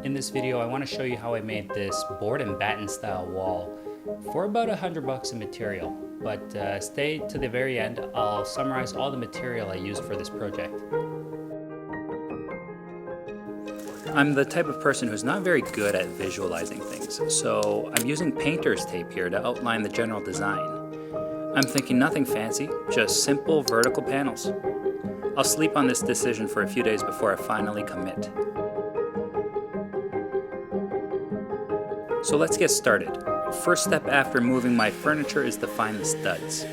In this video, I want to show you how I made this board and batten style wall for about $100 in material. But stay to the very end. I'll summarize all the material I used for this project. I'm the type of person who's not very good at visualizing things, so I'm using painter's tape here to outline the general design. I'm thinking nothing fancy, just simple vertical panels. I'll sleep on this decision for a few days before I finally commit. So let's get started. First step after moving my furniture is to find the studs.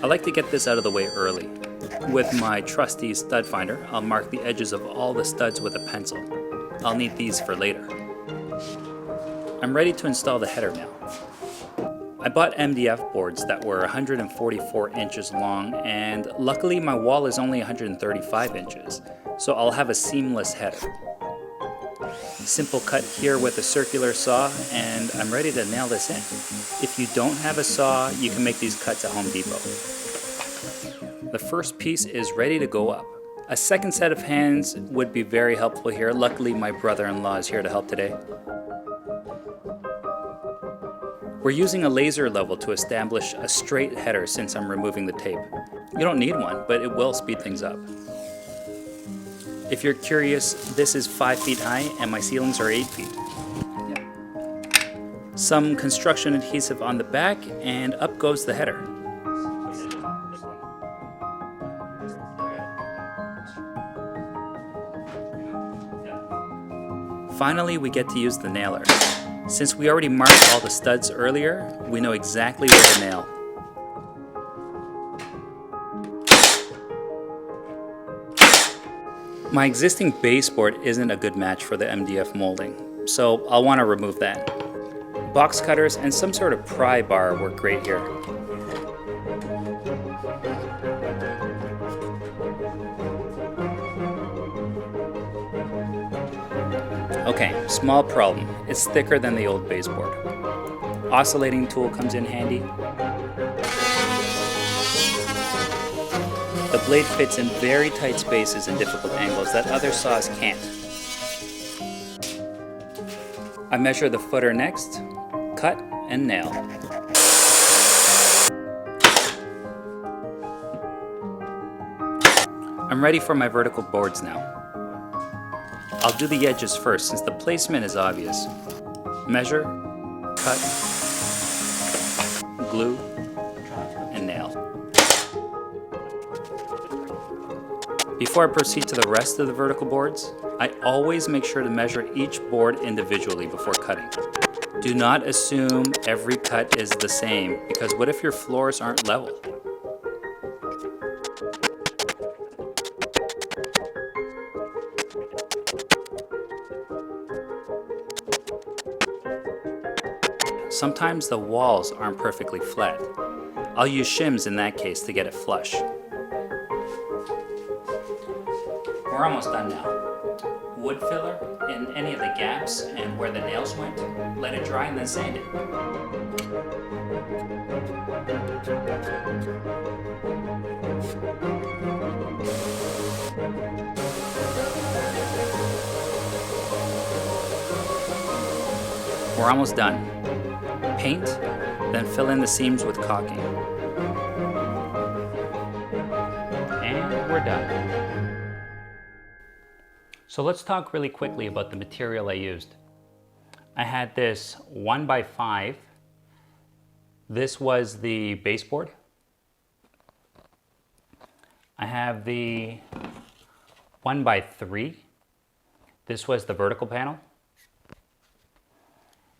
I like to get this out of the way early. With my trusty stud finder, I'll mark the edges of all the studs with a pencil. I'll need these for later. I'm ready to install the header now. I bought MDF boards that were 144 inches long, and luckily my wall is only 135 inches, so I'll have a seamless header. Simple cut here with a circular saw, and I'm ready to nail this in. If you don't have a saw, you can make these cuts at Home Depot. The first piece is ready to go up. A second set of hands would be very helpful here. Luckily, my brother-in-law is here to help today. We're using a laser level to establish a straight header since I'm removing the tape. You don't need one, but it will speed things up. If you're curious, this is 5 feet high and my ceilings are 8 feet. Some construction adhesive on the back, and up goes the header. Finally, we get to use the nailer. Since we already marked all the studs earlier, we know exactly where to nail. My existing baseboard isn't a good match for the MDF molding, so I'll want to remove that. Box cutters and some sort of pry bar work great here. Okay, small problem. It's thicker than the old baseboard. Oscillating tool comes in handy. The blade fits in very tight spaces and difficult angles that other saws can't. I measure the footer next, cut and nail. I'm ready for my vertical boards now. I'll do the edges first since the placement is obvious. Measure, cut, glue, and nail. Before I proceed to the rest of the vertical boards, I always make sure to measure each board individually before cutting. Do not assume every cut is the same, because what if your floors aren't level? Sometimes the walls aren't perfectly flat. I'll use shims in that case to get it flush. We're almost done now. Wood filler in any of the gaps and where the nails went. Let it dry and then sand it. We're almost done. Paint, then fill in the seams with caulking. And we're done. So let's talk really quickly about the material I used. I had this 1x5. This was the baseboard. I have the 1x3. This was the vertical panel.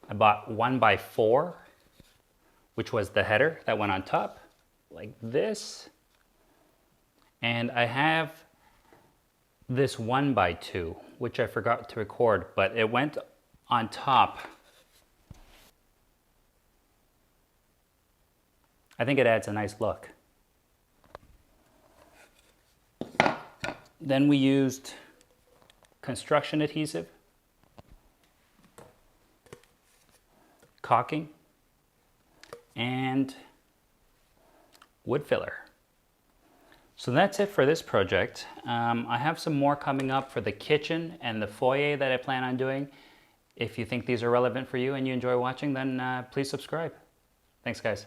I bought 1x4, which was the header that went on top, like this. And I have this 1x2, which I forgot to record, but it went on top. I think it adds a nice look. Then we used construction adhesive, caulking, and wood filler. So that's it for this project. I have some more coming up for the kitchen and the foyer that I plan on doing, If you think these are relevant for you and you enjoy watching, then please subscribe. Thanks, guys.